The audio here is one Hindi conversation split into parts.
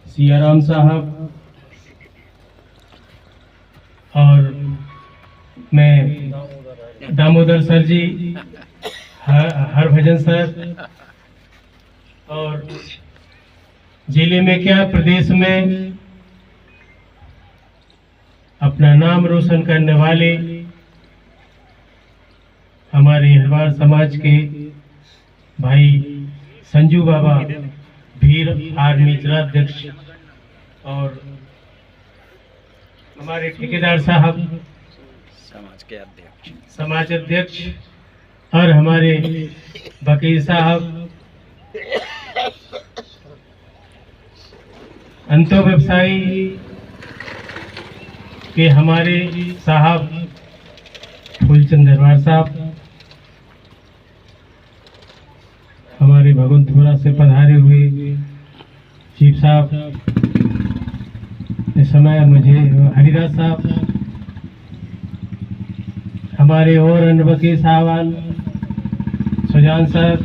सियाराम साहब और मैं दामोदर सर जी, हरभजन सर, और जिले में क्या प्रदेश में अपना नाम रोशन करने वाले हमारे हरवार समाज के भाई संजू बाबा भीर आर्मी जिलाध्यक्ष, और हमारे ठेकेदार साहब समाज अध्यक्ष, और हमारे वकील साहब, अंतो व्यवसायी के हमारे साहब फूलचंद दरबार साहब, हमारे भगवंतपुरा से पधारे हुए चीफ साहब, इस समय मुझे हरिदास साहब, हमारे और अन्य वकील साहबान, सुजान सर,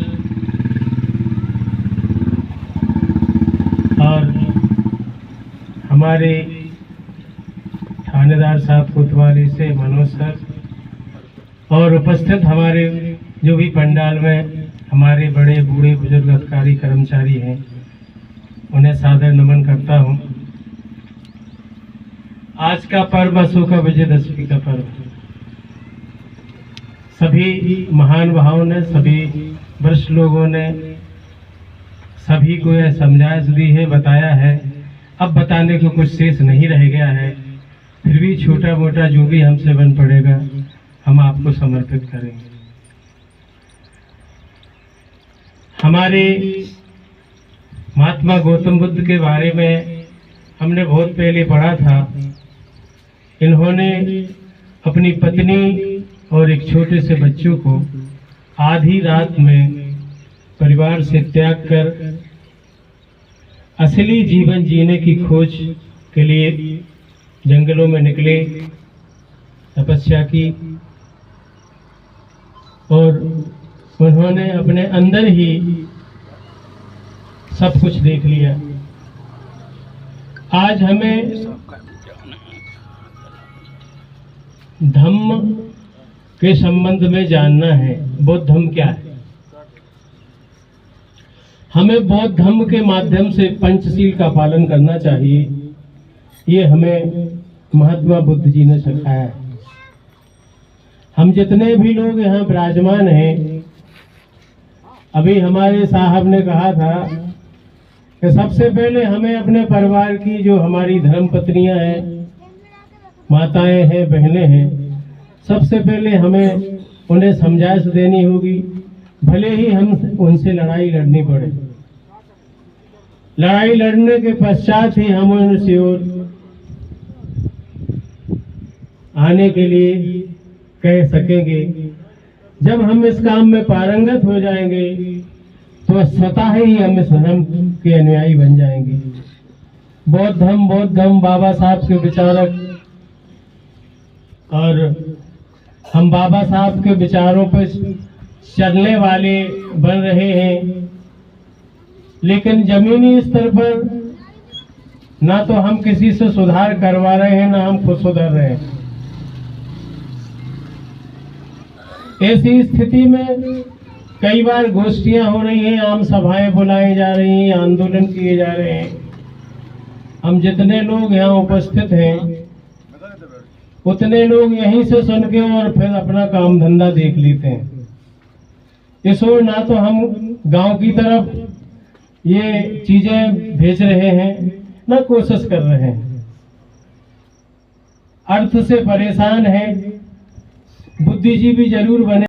और हमारे थानेदार साहब कोतवाली से मनोज सर, और उपस्थित हमारे जो भी पंडाल में हमारे बड़े बूढ़े बुजुर्ग अधिकारी कर्मचारी हैं, उन्हें सादर नमन करता हूं। आज का पर्व अशोका विजयदशमी का पर्व, सभी महान भावों ने, सभी वरिष्ठ लोगों ने सभी को यह समझाइश दी है, बताया है। अब बताने को कुछ शेष नहीं रह गया है, फिर भी छोटा मोटा जो भी हमसे बन पड़ेगा हम आपको समर्पित करेंगे। हमारे महात्मा गौतम बुद्ध के बारे में हमने बहुत पहले पढ़ा था। इन्होंने अपनी पत्नी और एक छोटे से बच्चों को आधी रात में परिवार से त्याग कर असली जीवन जीने की खोज के लिए जंगलों में निकले, तपस्या की, और उन्होंने अपने अंदर ही सब कुछ देख लिया। आज हमें धम्म के संबंध में जानना है। बौद्ध धम्म क्या है? हमें बौद्ध धम्म के माध्यम से पंचशील का पालन करना चाहिए। ये हमें महात्मा बुद्ध जी ने सिखाया है। हम जितने भी लोग यहाँ विराजमान हैं, अभी हमारे साहब ने कहा था कि सबसे पहले हमें अपने परिवार की जो हमारी धर्म पत्नियां हैं, माताएं हैं, बहनें हैं, सबसे पहले हमें उन्हें समझाइश देनी होगी, भले ही हम उनसे लड़ाई लड़नी पड़े। लड़ाई लड़ने के पश्चात ही हम उनसे और आने के लिए कह सकेंगे। जब हम इस काम में पारंगत हो जाएंगे तो स्वतः ही हम इस धर्म के अनुयायी बन जाएंगे। बौद्ध धम्म बाबा साहब के विचारक, और हम बाबा साहब के विचारों पर चलने वाले बन रहे हैं, लेकिन जमीनी स्तर पर ना तो हम किसी से सुधार करवा रहे हैं, ना हम खुद सुधर रहे हैं। ऐसी स्थिति में कई बार गोष्ठियां हो रही हैं, आम सभाएं बुलाई जा रही हैं, आंदोलन किए जा रहे हैं। हम जितने लोग यहाँ उपस्थित हैं उतने लोग यहीं से सुन के और फिर अपना काम धंधा देख लेते हैं। इस ओर ना तो हम गांव की तरफ ये चीजें भेज रहे हैं, ना कोशिश कर रहे हैं। अर्थ से परेशान है, बुद्धिजीवी जरूर बने।